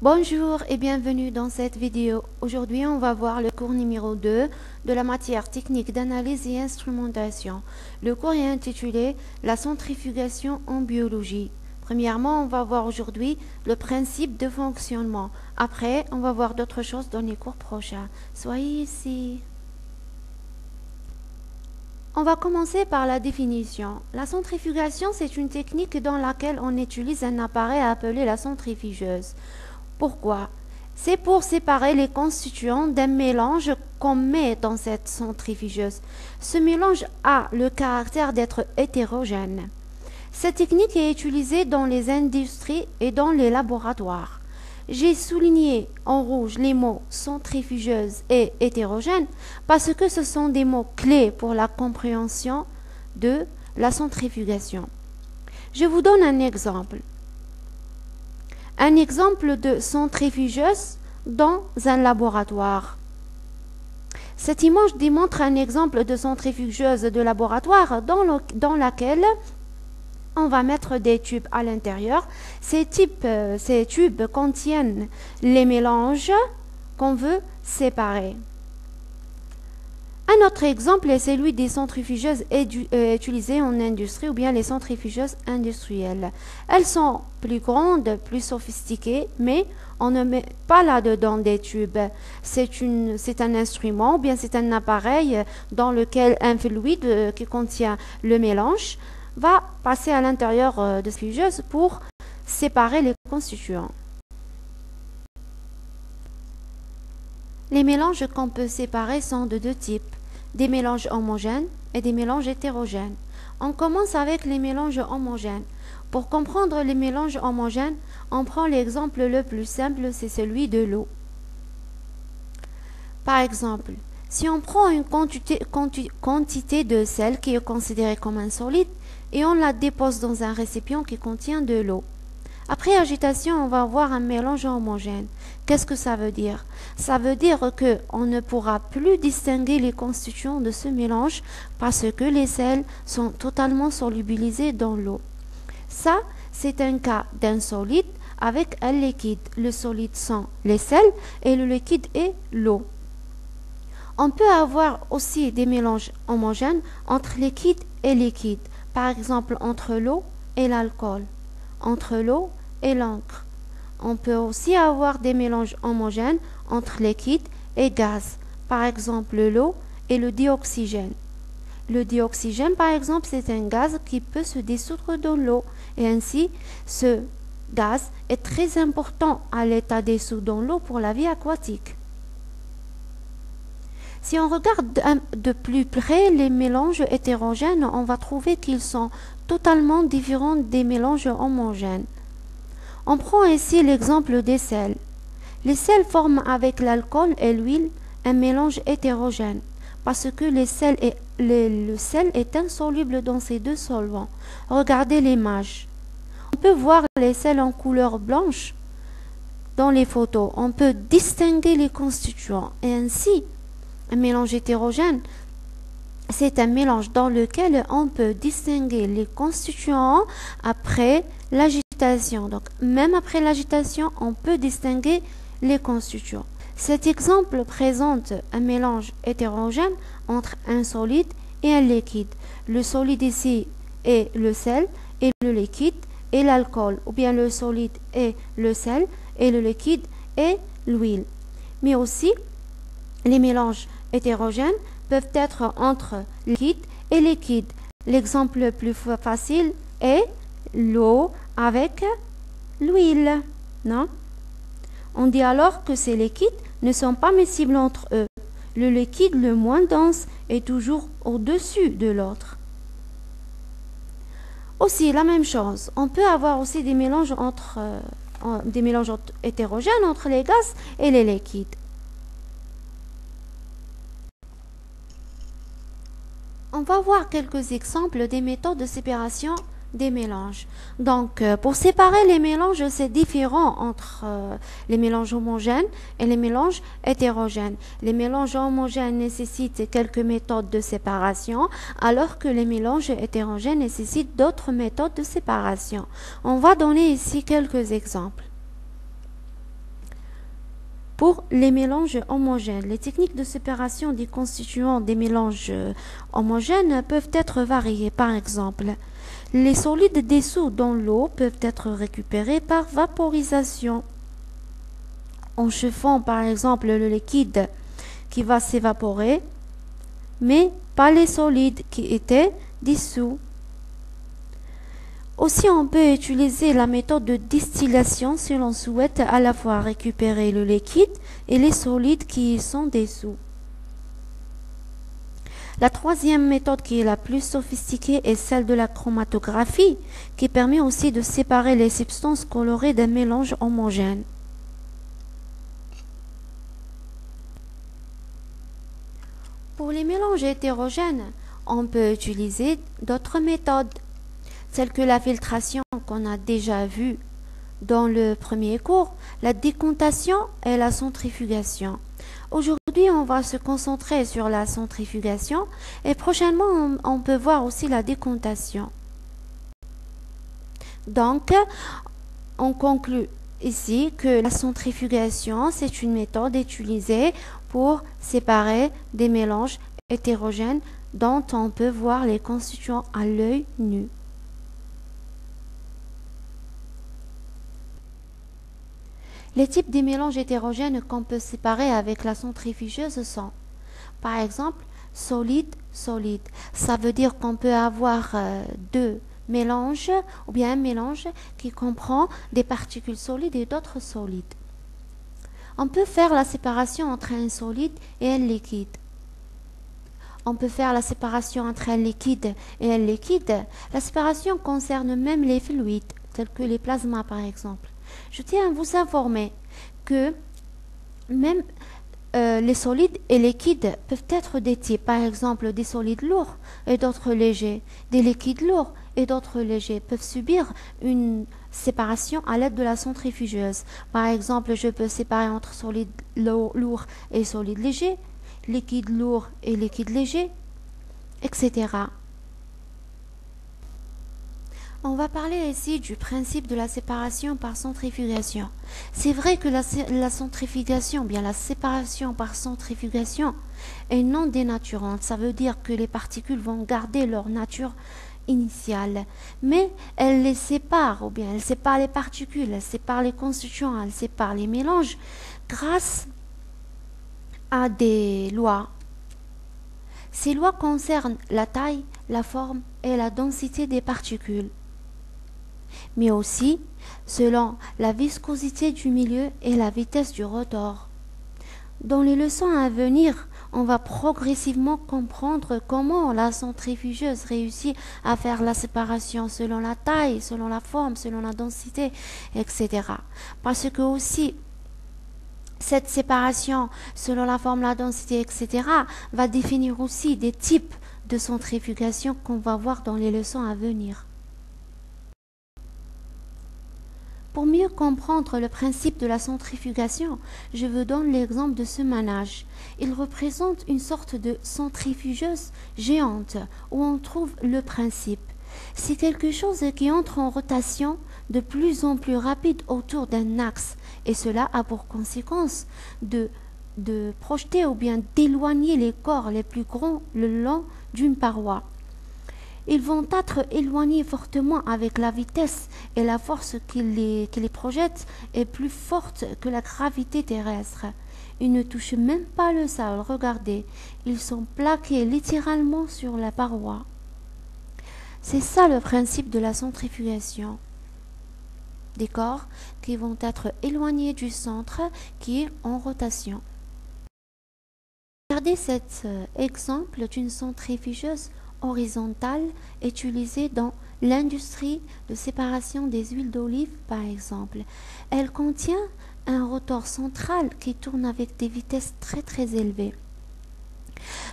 Bonjour et bienvenue dans cette vidéo. Aujourd'hui, on va voir le cours numéro 2 de la matière technique d'analyse et instrumentation. Le cours est intitulé La centrifugation en biologie. Premièrement, on va voir aujourd'hui le principe de fonctionnement. Après, on va voir d'autres choses dans les cours prochains. Soyez ici. On va commencer par la définition. La centrifugation, c'est une technique dans laquelle on utilise un appareil appelé la centrifugeuse. Pourquoi? C'est pour séparer les constituants d'un mélange qu'on met dans cette centrifugeuse. Ce mélange a le caractère d'être hétérogène. Cette technique est utilisée dans les industries et dans les laboratoires. J'ai souligné en rouge les mots centrifugeuse et hétérogène parce que ce sont des mots clés pour la compréhension de la centrifugation. Je vous donne un exemple. Un exemple de centrifugeuse dans un laboratoire. Cette image démontre un exemple de centrifugeuse de laboratoire dans laquelle on va mettre des tubes à l'intérieur. Ces tubes contiennent les mélanges qu'on veut séparer. Un autre exemple est celui des centrifugeuses utilisées en industrie ou bien les centrifugeuses industrielles. Elles sont plus grandes, plus sophistiquées, mais on ne met pas là-dedans des tubes. C'est un instrument ou bien c'est un appareil dans lequel un fluide qui contient le mélange va passer à l'intérieur de cette centrifugeuse pour séparer les constituants. Les mélanges qu'on peut séparer sont de deux types, des mélanges homogènes et des mélanges hétérogènes. On commence avec les mélanges homogènes. Pour comprendre les mélanges homogènes, on prend l'exemple le plus simple, c'est celui de l'eau. Par exemple, si on prend une quantité de sel qui est considérée comme un solide et on la dépose dans un récipient qui contient de l'eau. Après agitation, on va avoir un mélange homogène. Qu'est-ce que ça veut dire? Ça veut dire qu'on ne pourra plus distinguer les constituants de ce mélange parce que les sels sont totalement solubilisés dans l'eau. Ça, c'est un cas d'un solide avec un liquide. Le solide sont les sels et le liquide est l'eau. On peut avoir aussi des mélanges homogènes entre liquide et liquide. Par exemple, entre l'eau et l'alcool. Entre l'eau et l'encre. On peut aussi avoir des mélanges homogènes entre liquide et gaz, par exemple l'eau et le dioxygène. Le dioxygène, par exemple, c'est un gaz qui peut se dissoudre dans l'eau et ainsi ce gaz est très important à l'état dissous dans l'eau pour la vie aquatique. Si on regarde de plus près les mélanges hétérogènes, on va trouver qu'ils sont totalement différents des mélanges homogènes. On prend ici l'exemple des sels. Les sels forment avec l'alcool et l'huile un mélange hétérogène parce que le sel est insoluble dans ces deux solvants. Regardez l'image. On peut voir les sels en couleur blanche dans les photos. On peut distinguer les constituants et ainsi un mélange hétérogène, c'est un mélange dans lequel on peut distinguer les constituants après l'agitation. Donc, même après l'agitation, on peut distinguer les constituants. Cet exemple présente un mélange hétérogène entre un solide et un liquide. Le solide ici est le sel et le liquide est l'alcool, ou bien le solide est le sel et le liquide est l'huile. Mais aussi, les mélanges hétérogènes peuvent être entre liquide et liquide. L'exemple le plus facile est l'eau avec l'huile, non? On dit alors que ces liquides ne sont pas miscibles entre eux. Le liquide le moins dense est toujours au-dessus de l'autre. Aussi, la même chose, on peut avoir aussi des mélanges hétérogènes entre les gaz et les liquides. On va voir quelques exemples des méthodes de séparation des mélanges. Donc, pour séparer les mélanges, c'est différent entre les mélanges homogènes et les mélanges hétérogènes. Les mélanges homogènes nécessitent quelques méthodes de séparation, alors que les mélanges hétérogènes nécessitent d'autres méthodes de séparation. On va donner ici quelques exemples. Pour les mélanges homogènes, les techniques de séparation des constituants des mélanges homogènes peuvent être variées. Par exemple, les solides dissous dans l'eau peuvent être récupérés par vaporisation. En chauffant par exemple le liquide qui va s'évaporer, mais pas les solides qui étaient dissous. Aussi, on peut utiliser la méthode de distillation si l'on souhaite à la fois récupérer le liquide et les solides qui y sont dessous. La troisième méthode qui est la plus sophistiquée est celle de la chromatographie, qui permet aussi de séparer les substances colorées d'un mélange homogène. Pour les mélanges hétérogènes, on peut utiliser d'autres méthodes, telles que la filtration qu'on a déjà vue dans le premier cours, la décontation et la centrifugation. Aujourd'hui, on va se concentrer sur la centrifugation et prochainement, on peut voir aussi la décontation. Donc, on conclut ici que la centrifugation, c'est une méthode utilisée pour séparer des mélanges hétérogènes dont on peut voir les constituants à l'œil nu. Les types de mélanges hétérogènes qu'on peut séparer avec la centrifugeuse sont, par exemple, solide-solide. Ça veut dire qu'on peut avoir deux mélanges ou bien un mélange qui comprend des particules solides et d'autres solides. On peut faire la séparation entre un solide et un liquide. On peut faire la séparation entre un liquide et un liquide. La séparation concerne même les fluides, tels que les plasmas par exemple. Je tiens à vous informer que même les solides et liquides peuvent être des types, par exemple des solides lourds et d'autres légers, des liquides lourds et d'autres légers peuvent subir une séparation à l'aide de la centrifugeuse. Par exemple, je peux séparer entre solides lourds et solides légers, liquide lourd et liquide léger, etc. On va parler ici du principe de la séparation par centrifugation. C'est vrai que la centrifugation, bien la séparation par centrifugation, est non dénaturante. Ça veut dire que les particules vont garder leur nature initiale, mais elle les sépare, ou bien elle sépare les particules, elle sépare les constituants, elle sépare les mélanges grâce à des lois. Ces lois concernent la taille, la forme et la densité des particules, mais aussi selon la viscosité du milieu et la vitesse du rotor. Dans les leçons à venir, on va progressivement comprendre comment la centrifugeuse réussit à faire la séparation selon la taille, selon la forme, selon la densité, etc. Parce que aussi, cette séparation selon la forme, la densité, etc. va définir aussi des types de centrifugation qu'on va voir dans les leçons à venir. Pour mieux comprendre le principe de la centrifugation, je vous donne l'exemple de ce manège. Il représente une sorte de centrifugeuse géante où on trouve le principe. C'est quelque chose qui entre en rotation de plus en plus rapide autour d'un axe et cela a pour conséquence de projeter ou bien d'éloigner les corps les plus grands le long d'une paroi. Ils vont être éloignés fortement avec la vitesse et la force qui les projette est plus forte que la gravité terrestre. Ils ne touchent même pas le sol, regardez, ils sont plaqués littéralement sur la paroi. C'est ça le principe de la centrifugation. Des corps qui vont être éloignés du centre qui est en rotation. Regardez cet exemple d'une centrifugeuse horizontale utilisée dans l'industrie de séparation des huiles d'olive par exemple. Elle contient un rotor central qui tourne avec des vitesses très élevées.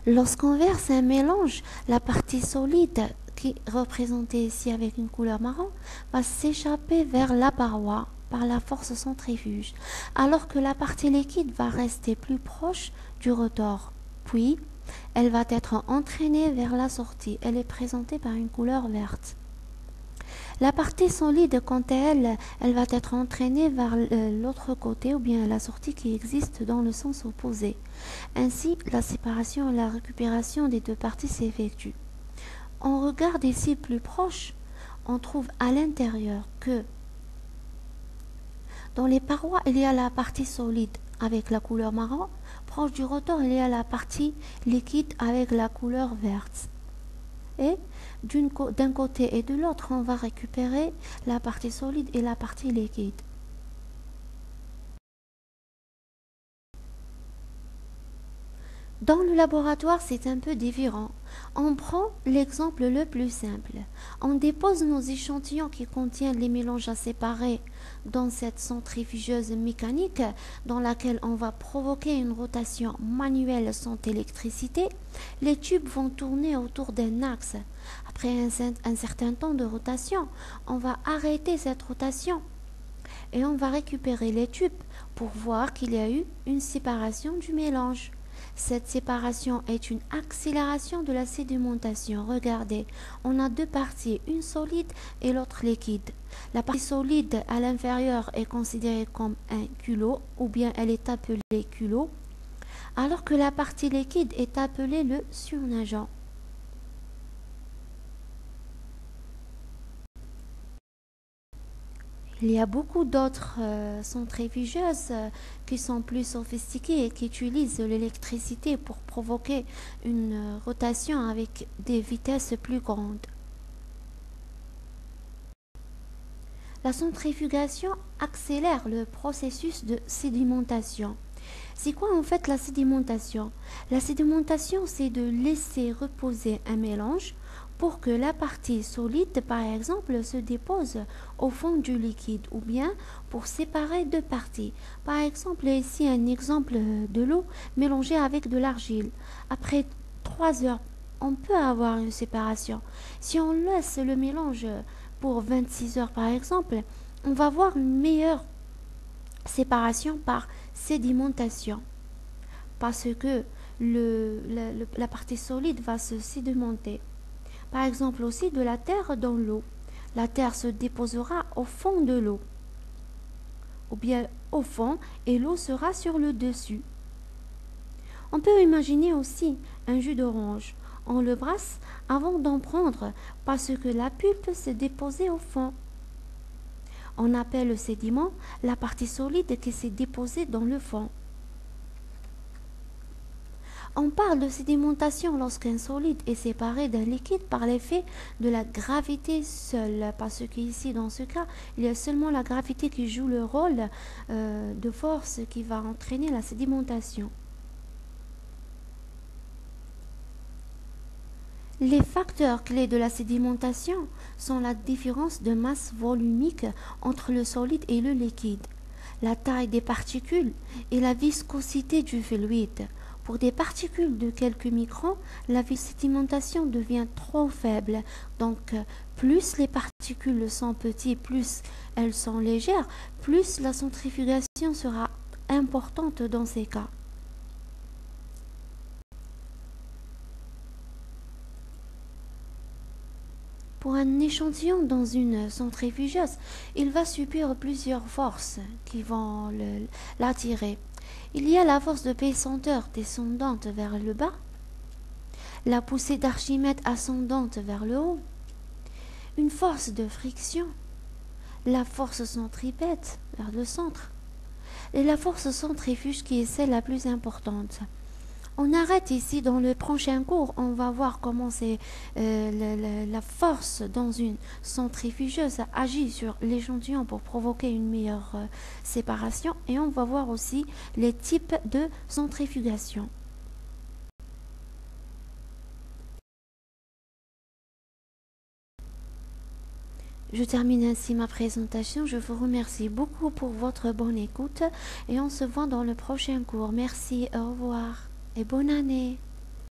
Lorsqu'on verse un mélange, la partie solide qui est représentée ici avec une couleur marron va s'échapper vers la paroi par la force centrifuge, alors que la partie liquide va rester plus proche du rotor. Puis, elle va être entraînée vers la sortie. Elle est présentée par une couleur verte. La partie solide, quant à elle, elle va être entraînée vers l'autre côté ou bien la sortie qui existe dans le sens opposé. Ainsi, la séparation et la récupération des deux parties s'effectuent. On regarde ici plus proche, on trouve à l'intérieur que dans les parois, il y a la partie solide avec la couleur marron. Proche du rotor, il y a la partie liquide avec la couleur verte. Et d'un côté et de l'autre, on va récupérer la partie solide et la partie liquide. Dans le laboratoire, c'est un peu différent. On prend l'exemple le plus simple. On dépose nos échantillons qui contiennent les mélanges à séparer dans cette centrifugeuse mécanique dans laquelle on va provoquer une rotation manuelle sans électricité. Les tubes vont tourner autour d'un axe. Après un certain temps de rotation, on va arrêter cette rotation et on va récupérer les tubes pour voir qu'il y a eu une séparation du mélange. Cette séparation est une accélération de la sédimentation. Regardez, on a deux parties, une solide et l'autre liquide. La partie solide à l'inférieur est considérée comme un culot ou bien elle est appelée culot, alors que la partie liquide est appelée le surnageant. Il y a beaucoup d'autres centrifugeuses qui sont plus sophistiquées et qui utilisent l'électricité pour provoquer une rotation avec des vitesses plus grandes. La centrifugation accélère le processus de sédimentation. C'est quoi en fait la sédimentation? La sédimentation, c'est de laisser reposer un mélange pour que la partie solide, par exemple, se dépose au fond du liquide ou bien pour séparer deux parties. Par exemple, ici un exemple de l'eau mélangée avec de l'argile. Après 3 heures, on peut avoir une séparation. Si on laisse le mélange pour 26 heures, par exemple, on va voir une meilleure séparation par sédimentation parce que la partie solide va se sédimenter. Par exemple aussi de la terre dans l'eau. La terre se déposera au fond de l'eau ou bien au fond et l'eau sera sur le dessus. On peut imaginer aussi un jus d'orange. On le brasse avant d'en prendre parce que la pulpe s'est déposée au fond. On appelle le sédiment la partie solide qui s'est déposée dans le fond. On parle de sédimentation lorsqu'un solide est séparé d'un liquide par l'effet de la gravité seule, parce qu'ici, dans ce cas, il y a seulement la gravité qui joue le rôle de force qui va entraîner la sédimentation. Les facteurs clés de la sédimentation sont la différence de masse volumique entre le solide et le liquide, la taille des particules et la viscosité du fluide. Pour des particules de quelques microns, la sédimentation devient trop faible. Donc, plus les particules sont petites, plus elles sont légères, plus la centrifugation sera importante dans ces cas. Pour un échantillon dans une centrifugeuse, il va subir plusieurs forces qui vont l'attirer. Il y a la force de pesanteur descendante vers le bas, la poussée d'Archimède ascendante vers le haut, une force de friction, la force centripète vers le centre et la force centrifuge qui est celle la plus importante. On arrête ici. Dans le prochain cours, on va voir comment la force dans une centrifugeuse agit sur l'échantillon pour provoquer une meilleure séparation, et on va voir aussi les types de centrifugation. Je termine ainsi ma présentation. Je vous remercie beaucoup pour votre bonne écoute et on se voit dans le prochain cours. Merci, au revoir et bonne année.